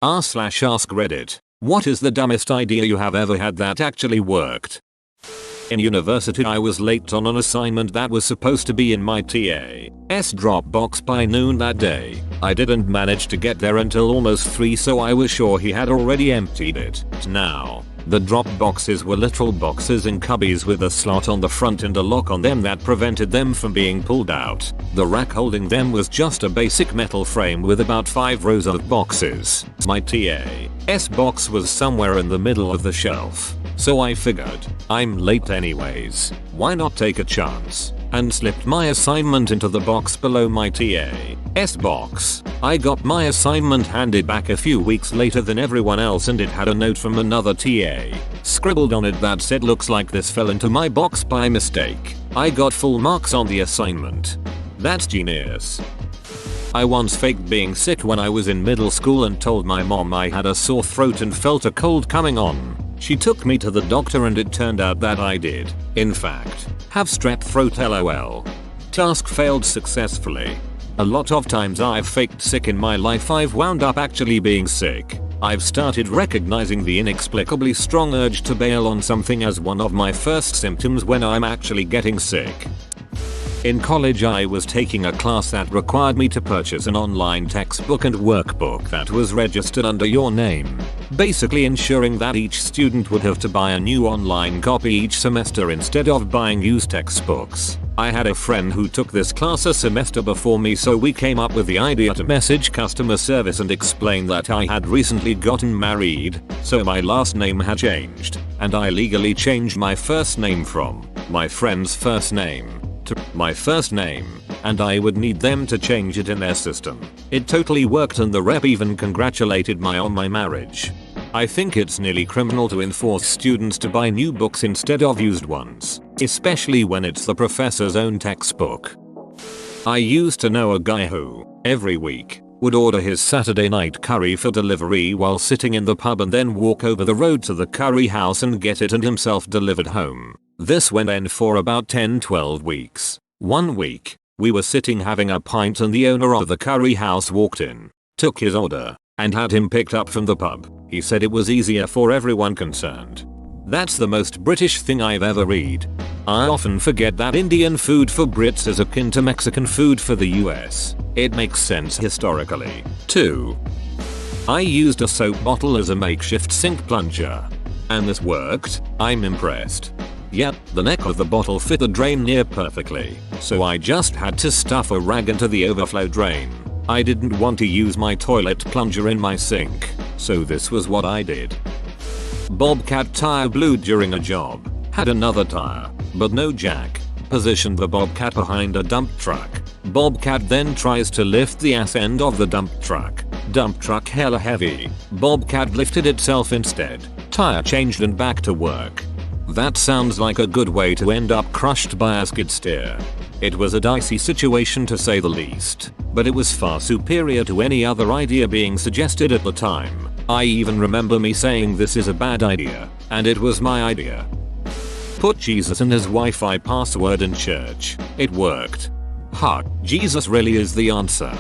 r/ask Reddit. What is the dumbest idea you have ever had that actually worked? In university I was late on an assignment that was supposed to be in my TA's Dropbox by noon that day. I didn't manage to get there until almost 3, so I was sure he had already emptied it. Now, the drop boxes were literal boxes in cubbies with a slot on the front and a lock on them that prevented them from being pulled out. The rack holding them was just a basic metal frame with about 5 rows of boxes. My TA's box was somewhere in the middle of the shelf. So I figured, I'm late anyways, why not take a chance, and slipped my assignment into the box below my TA's box. I got my assignment handed back a few weeks later than everyone else, and it had a note from another TA scribbled on it that said, "Looks like this fell into my box by mistake." I got full marks on the assignment. That's genius. I once faked being sick when I was in middle school and told my mom I had a sore throat and felt a cold coming on. She took me to the doctor and it turned out that I did, in fact, have strep throat lol. Task failed successfully. A lot of times I've faked sick in my life I've wound up actually being sick. I've started recognizing the inexplicably strong urge to bail on something as one of my first symptoms when I'm actually getting sick. In college I was taking a class that required me to purchase an online textbook and workbook that was registered under your name, basically ensuring that each student would have to buy a new online copy each semester instead of buying used textbooks. I had a friend who took this class a semester before me, so we came up with the idea to message customer service and explain that I had recently gotten married, so my last name had changed, and I legally changed my first name from my friend's first name to my first name, and I would need them to change it in their system. It totally worked and the rep even congratulated me on my marriage. I think it's nearly criminal to enforce students to buy new books instead of used ones, especially when it's the professor's own textbook. I used to know a guy who, every week, would order his Saturday night curry for delivery while sitting in the pub and then walk over the road to the curry house and get it and himself delivered home. This went on for about 10-12 weeks. One week, we were sitting having a pint and the owner of the curry house walked in, took his order, and had him picked up from the pub. He said it was easier for everyone concerned. That's the most British thing I've ever read. I often forget that Indian food for Brits is akin to Mexican food for the US. It makes sense historically, too. I used a soap bottle as a makeshift sink plunger. And this worked. I'm impressed. Yep, the neck of the bottle fit the drain near perfectly, so I just had to stuff a rag into the overflow drain. I didn't want to use my toilet plunger in my sink, so this was what I did. Bobcat tire blew during a job. Had another tire, but no jack. Positioned the Bobcat behind a dump truck. Bobcat then tries to lift the ass end of the dump truck. Dump truck hella heavy. Bobcat lifted itself instead. Tire changed and back to work. That sounds like a good way to end up crushed by a skid steer. It was a dicey situation to say the least, but it was far superior to any other idea being suggested at the time. I even remember me saying this is a bad idea, and it was my idea. Put Jesus and his Wi-Fi password in church. It worked. Ha, Jesus really is the answer.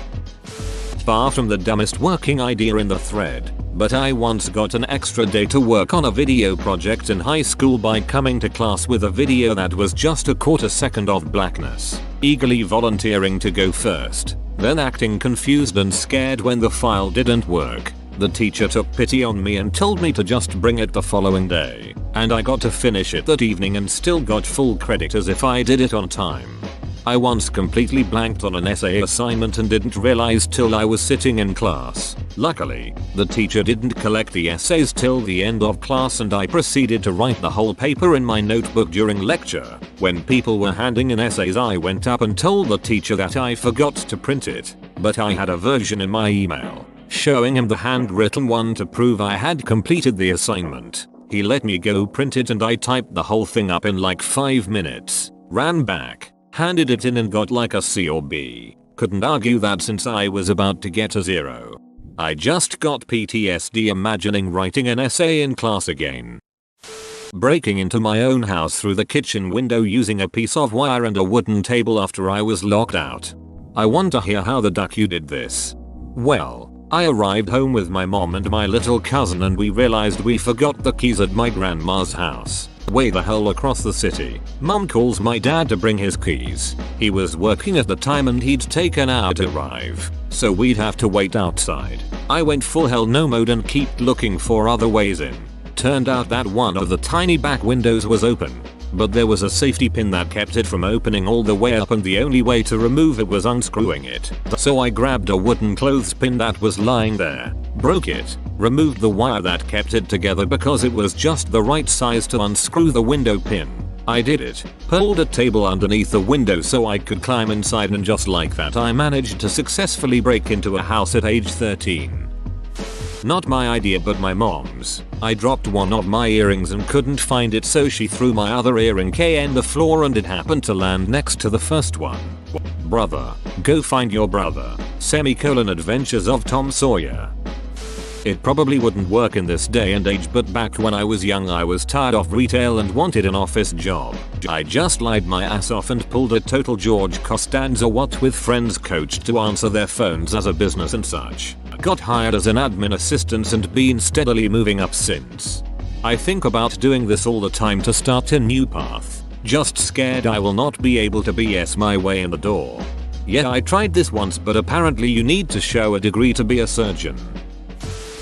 Far from the dumbest working idea in the thread, but I once got an extra day to work on a video project in high school by coming to class with a video that was just a quarter second of blackness, eagerly volunteering to go first, then acting confused and scared when the file didn't work. The teacher took pity on me and told me to just bring it the following day, and I got to finish it that evening and still got full credit as if I did it on time. I once completely blanked on an essay assignment and didn't realize till I was sitting in class. Luckily, the teacher didn't collect the essays till the end of class and I proceeded to write the whole paper in my notebook during lecture. When people were handing in essays I went up and told the teacher that I forgot to print it, but I had a version in my email, showing him the handwritten one to prove I had completed the assignment. He let me go print it and I typed the whole thing up in like 5 minutes, ran back, handed it in and got like a C or B. Couldn't argue that since I was about to get a 0. I just got PTSD imagining writing an essay in class again. Breaking into my own house through the kitchen window using a piece of wire and a wooden table after I was locked out. I want to hear how the duck you did this. Well, I arrived home with my mom and my little cousin and we realized we forgot the keys at my grandma's house. Way the hell across the city. Mom calls my dad to bring his keys. He was working at the time and he'd take an hour to arrive, so we'd have to wait outside. I went full hell no mode and kept looking for other ways in. Turned out that one of the tiny back windows was open, but there was a safety pin that kept it from opening all the way up and the only way to remove it was unscrewing it. So I grabbed a wooden clothespin that was lying there, broke it, removed the wire that kept it together because it was just the right size to unscrew the window pin. I did it, pulled a table underneath the window so I could climb inside, and just like that I managed to successfully break into a house at age 13. Not my idea but my mom's. I dropped one of my earrings and couldn't find it, so she threw my other earring on the floor and it happened to land next to the first one. Brother, go find your brother. Adventures of Tom Sawyer. It probably wouldn't work in this day and age, but back when I was young I was tired of retail and wanted an office job. I just lied my ass off and pulled a total George Costanza what with friends coached to answer their phones as a business and such. Got hired as an admin assistant and been steadily moving up since. I think about doing this all the time to start a new path. Just scared I will not be able to BS my way in the door. Yeah, I tried this once, but apparently you need to show a degree to be a surgeon.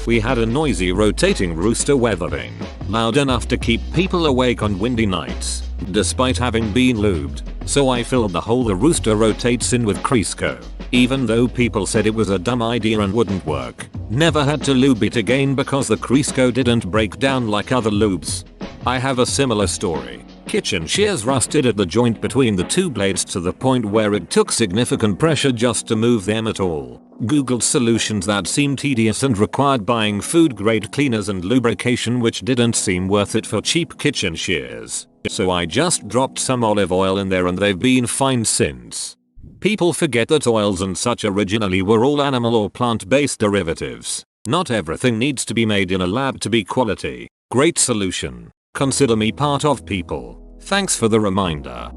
We had a noisy rotating rooster weather vane, loud enough to keep people awake on windy nights, despite having been lubed, so I filled the hole the rooster rotates in with Crisco. Even though people said it was a dumb idea and wouldn't work, never had to lube it again because the Crisco didn't break down like other lubes. I have a similar story. Kitchen shears rusted at the joint between the two blades to the point where it took significant pressure just to move them at all. Googled solutions that seemed tedious and required buying food grade cleaners and lubrication, which didn't seem worth it for cheap kitchen shears. So I just dropped some olive oil in there and they've been fine since. People forget that oils and such originally were all animal or plant-based derivatives. Not everything needs to be made in a lab to be quality. Great solution. Consider me part of people. Thanks for the reminder.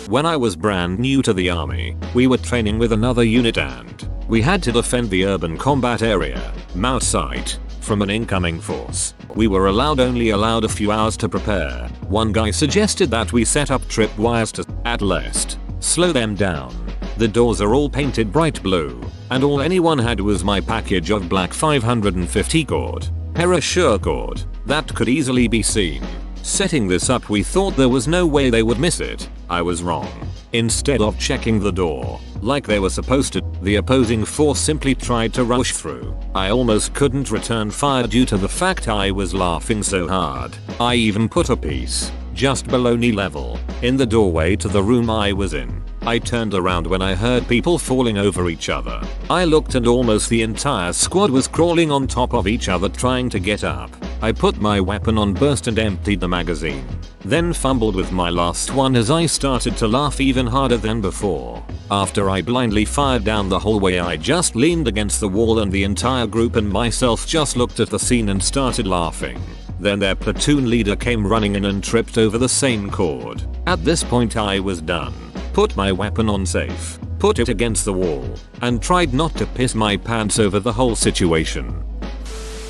When I was brand new to the army, we were training with another unit and we had to defend the urban combat area, Mount Site, from an incoming force. We were only allowed a few hours to prepare. One guy suggested that we set up tripwires to, at least, slow them down. The doors are all painted bright blue, and all anyone had was my package of black 550 cord, parachute cord, that could easily be seen. Setting this up, we thought there was no way they would miss it. I was wrong. Instead of checking the door, like they were supposed to, the opposing force simply tried to rush through. I almost couldn't return fire due to the fact I was laughing so hard. I even put a piece, just below knee level, in the doorway to the room I was in. I turned around when I heard people falling over each other. I looked and almost the entire squad was crawling on top of each other trying to get up. I put my weapon on burst and emptied the magazine. Then fumbled with my last one as I started to laugh even harder than before. After I blindly fired down the hallway, I just leaned against the wall and the entire group and myself just looked at the scene and started laughing. Then their platoon leader came running in and tripped over the same cord. At this point I was done. Put my weapon on safe, put it against the wall, and tried not to piss my pants over the whole situation.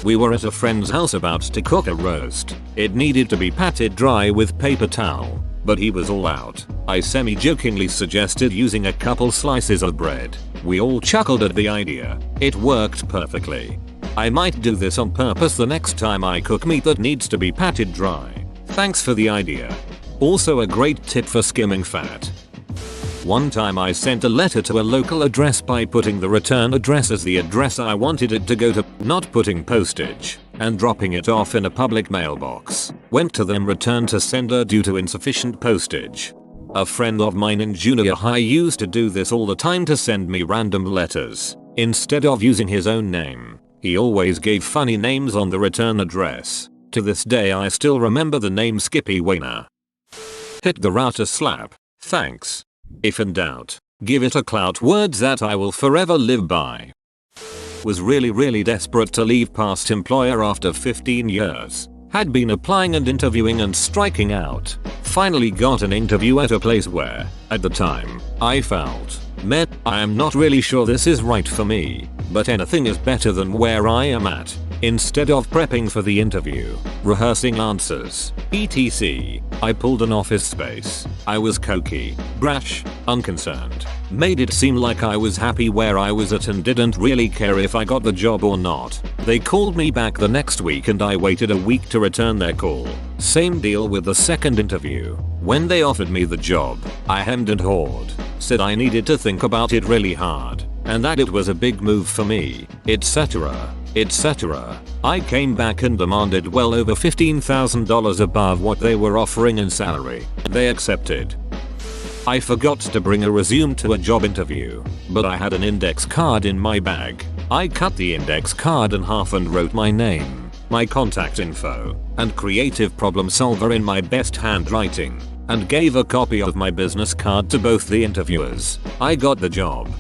We were at a friend's house about to cook a roast. It needed to be patted dry with paper towel, but he was all out. I semi-jokingly suggested using a couple slices of bread. We all chuckled at the idea. It worked perfectly. I might do this on purpose the next time I cook meat that needs to be patted dry. Thanks for the idea. Also a great tip for skimming fat. One time I sent a letter to a local address by putting the return address as the address I wanted it to go to, not putting postage, and dropping it off in a public mailbox. Went to them, returned to sender due to insufficient postage. A friend of mine in junior high used to do this all the time to send me random letters. Instead of using his own name, he always gave funny names on the return address. To this day I still remember the name Skippy Wayner. Hit the router slap. Thanks. If in doubt, give it a clout, words that I will forever live by. Was really desperate to leave past employer after 15 years. Had been applying and interviewing and striking out. finally got an interview at a place where, at the time, I felt, man, I am not really sure this is right for me, but anything is better than where I am at. Instead of prepping for the interview, rehearsing answers, etc., I pulled an Office Space. I was cocky, brash, unconcerned, made it seem like I was happy where I was at and didn't really care if I got the job or not. They called me back the next week and I waited a week to return their call. Same deal with the second interview. When they offered me the job, I hemmed and hawed, said I needed to think about it really hard, and that it was a big move for me, etc. etc. I came back and demanded well over $15,000 above what they were offering in salary. They accepted. I forgot to bring a resume to a job interview, but I had an index card in my bag. I cut the index card in half and wrote my name, my contact info, and creative problem solver in my best handwriting, and gave a copy of my business card to both the interviewers. I got the job.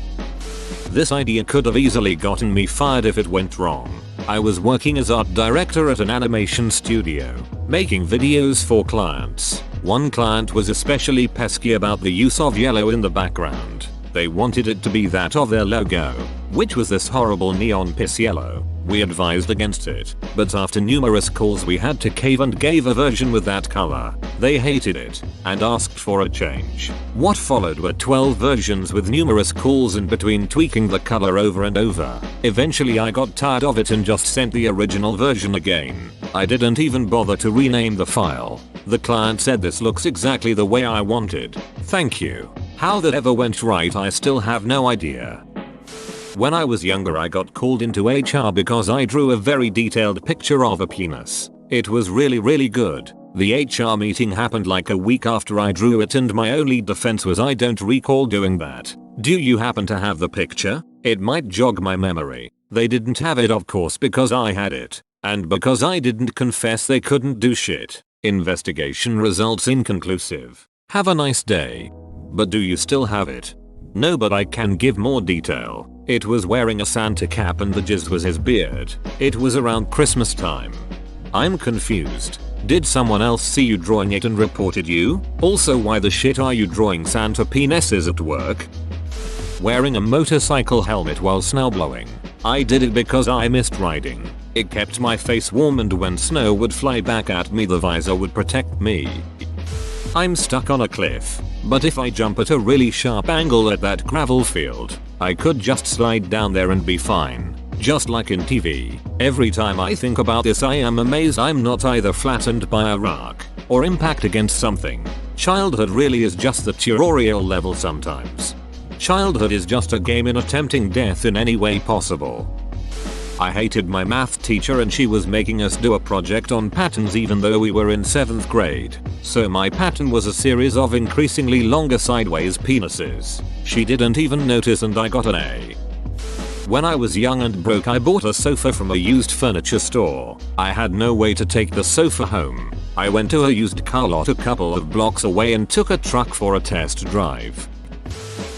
This idea could have easily gotten me fired if it went wrong. I was working as art director at an animation studio, making videos for clients. One client was especially pesky about the use of yellow in the background. They wanted it to be that of their logo, which was this horrible neon piss yellow. We advised against it, but after numerous calls we had to cave and gave a version with that color. They hated it and asked for a change. What followed were 12 versions with numerous calls in between tweaking the color over and over. Eventually I got tired of it and just sent the original version again. I didn't even bother to rename the file. The client said this looks exactly the way I wanted. Thank you. How that ever went right I still have no idea. When I was younger I got called into HR because I drew a very detailed picture of a penis. It was really good. The HR meeting happened like a week after I drew it and my only defense was I don't recall doing that. Do you happen to have the picture? It might jog my memory. They didn't have it of course because I had it. And because I didn't confess they couldn't do shit. Investigation results inconclusive. Have a nice day. But do you still have it? No, but I can give more detail. It was wearing a Santa cap and the jizz was his beard. It was around Christmas time. I'm confused. Did someone else see you drawing it and reported you? Also, why the shit are you drawing Santa penises at work? Wearing a motorcycle helmet while snowblowing. I did it because I missed riding. It kept my face warm and when snow would fly back at me the visor would protect me. I'm stuck on a cliff, but if I jump at a really sharp angle at that gravel field, I could just slide down there and be fine. Just like in TV. Every time I think about this I am amazed I'm not either flattened by a rock or impact against something. Childhood really is just the tutorial level sometimes. Childhood is just a game in attempting death in any way possible. I hated my math teacher and she was making us do a project on patterns even though we were in 7th grade. So my pattern was a series of increasingly longer sideways penises. She didn't even notice and I got an A. When I was young and broke I bought a sofa from a used furniture store. I had no way to take the sofa home. I went to a used car lot a couple of blocks away and took a truck for a test drive.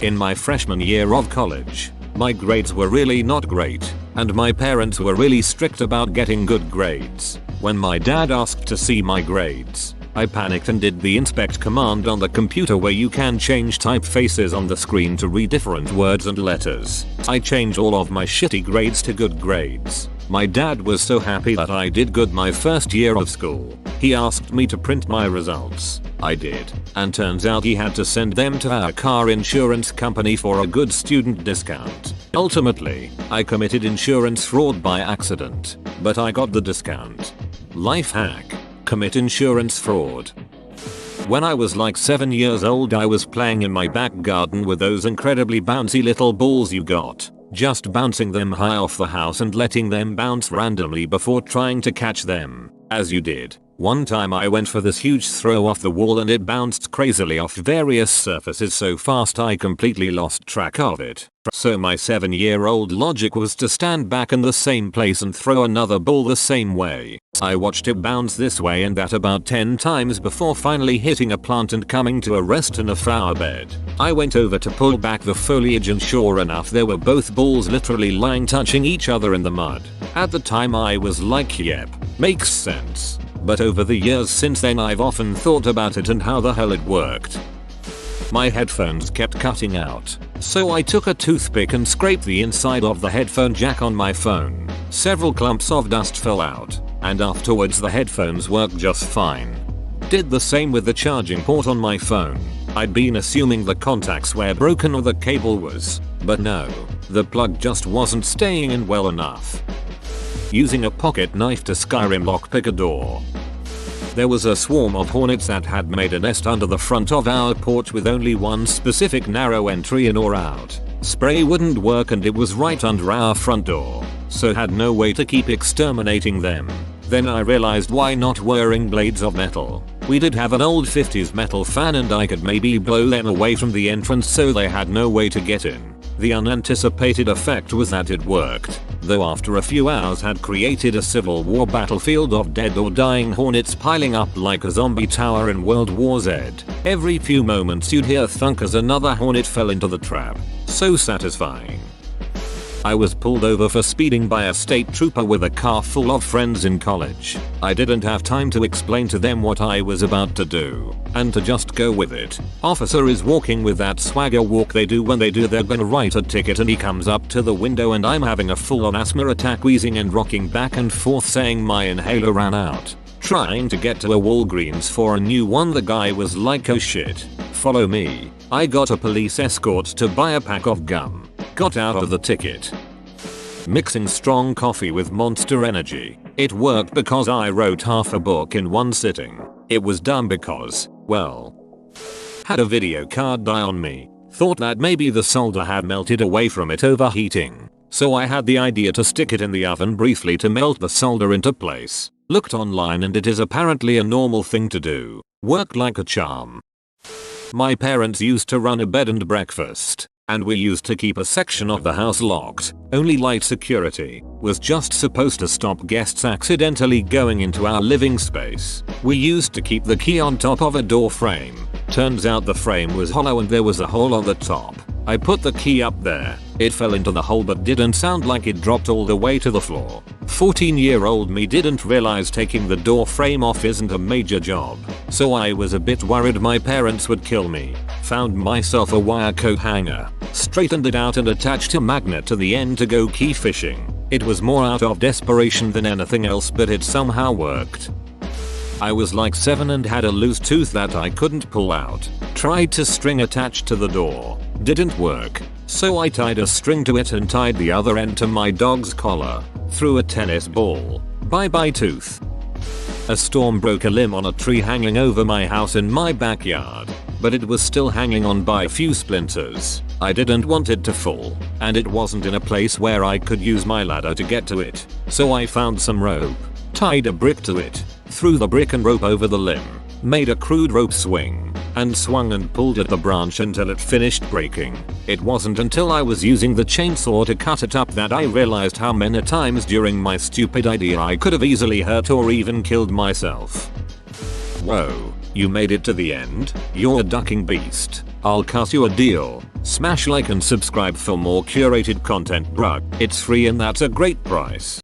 In my freshman year of college, my grades were really not great, and my parents were really strict about getting good grades. When my dad asked to see my grades, I panicked and did the inspect command on the computer where you can change typefaces on the screen to read different words and letters. I changed all of my shitty grades to good grades. My dad was so happy that I did good my first year of school. He asked me to print my results. I did, and turns out he had to send them to our car insurance company for a good student discount. Ultimately, I committed insurance fraud by accident, but I got the discount. Life hack: commit insurance fraud. When I was like 7 years old I was playing in my back garden with those incredibly bouncy little balls you got. Just bouncing them high off the house and letting them bounce randomly before trying to catch them, as you did. One time I went for this huge throw off the wall and it bounced crazily off various surfaces so fast I completely lost track of it. So my 7-year-old logic was to stand back in the same place and throw another ball the same way. I watched it bounce this way and that about 10 times before finally hitting a plant and coming to a rest in a flower bed. I went over to pull back the foliage and sure enough there were both balls literally lying touching each other in the mud. At the time I was like, yep, makes sense. but over the years since then I've often thought about it and how the hell it worked. My headphones kept cutting out, so I took a toothpick and scraped the inside of the headphone jack on my phone. Several clumps of dust fell out, and afterwards the headphones worked just fine. Did the same with the charging port on my phone. I'd been assuming the contacts were broken or the cable was, but no, the plug just wasn't staying in well enough. Using a pocket knife to Skyrim lockpick a door. There was a swarm of hornets that had made a nest under the front of our porch with only one specific narrow entry in or out. Spray wouldn't work and it was right under our front door, so had no way to keep exterminating them. Then I realized why not wearing blades of metal. We did have an old 50s metal fan and I could maybe blow them away from the entrance so they had no way to get in. The unanticipated effect was that it worked, though after a few hours had created a Civil War battlefield of dead or dying hornets piling up like a zombie tower in World War Z. Every few moments you'd hear thunk as another hornet fell into the trap. So satisfying. I was pulled over for speeding by a state trooper with a car full of friends in college. I didn't have time to explain to them what I was about to do, and to just go with it. Officer is walking with that swagger walk they do when they do they're gonna write a ticket, and he comes up to the window and I'm having a full-on asthma attack, wheezing and rocking back and forth saying my inhaler ran out. Trying to get to a Walgreens for a new one. The guy was like, oh shit, follow me. I got a police escort to buy a pack of gum. Got out of the ticket. Mixing strong coffee with Monster Energy. It worked because I wrote half a book in one sitting. It was dumb because, well, had a video card die on me. Thought that maybe the solder had melted away from it overheating. So I had the idea to stick it in the oven briefly to melt the solder into place. Looked online and it is apparently a normal thing to do. Worked like a charm. My parents used to run a bed and breakfast, and we used to keep a section of the house locked. Only light security was just supposed to stop guests accidentally going into our living space. We used to keep the key on top of a door frame. Turns out the frame was hollow and there was a hole on the top. I put the key up there. It fell into the hole but didn't sound like it dropped all the way to the floor. 14-year-old me didn't realize taking the door frame off isn't a major job, so I was a bit worried my parents would kill me. Found myself a wire coat hanger, straightened it out and attached a magnet to the end to go key fishing. It was more out of desperation than anything else, but it somehow worked. I was like 7 and had a loose tooth that I couldn't pull out. Tried to string attached to the door. Didn't work. So I tied a string to it and tied the other end to my dog's collar. Threw a tennis ball. Bye bye tooth. A storm broke a limb on a tree hanging over my house in my backyard, but it was still hanging on by a few splinters. I didn't want it to fall, and it wasn't in a place where I could use my ladder to get to it. So I found some rope, tied a brick to it, threw the brick and rope over the limb, made a crude rope swing, and swung and pulled at the branch until it finished breaking. It wasn't until I was using the chainsaw to cut it up that I realized how many times during my stupid idea I could have easily hurt or even killed myself. Whoa, you made it to the end? You're a ducking beast. I'll cut you a deal. Smash like and subscribe for more curated content, bruh. It's free and that's a great price.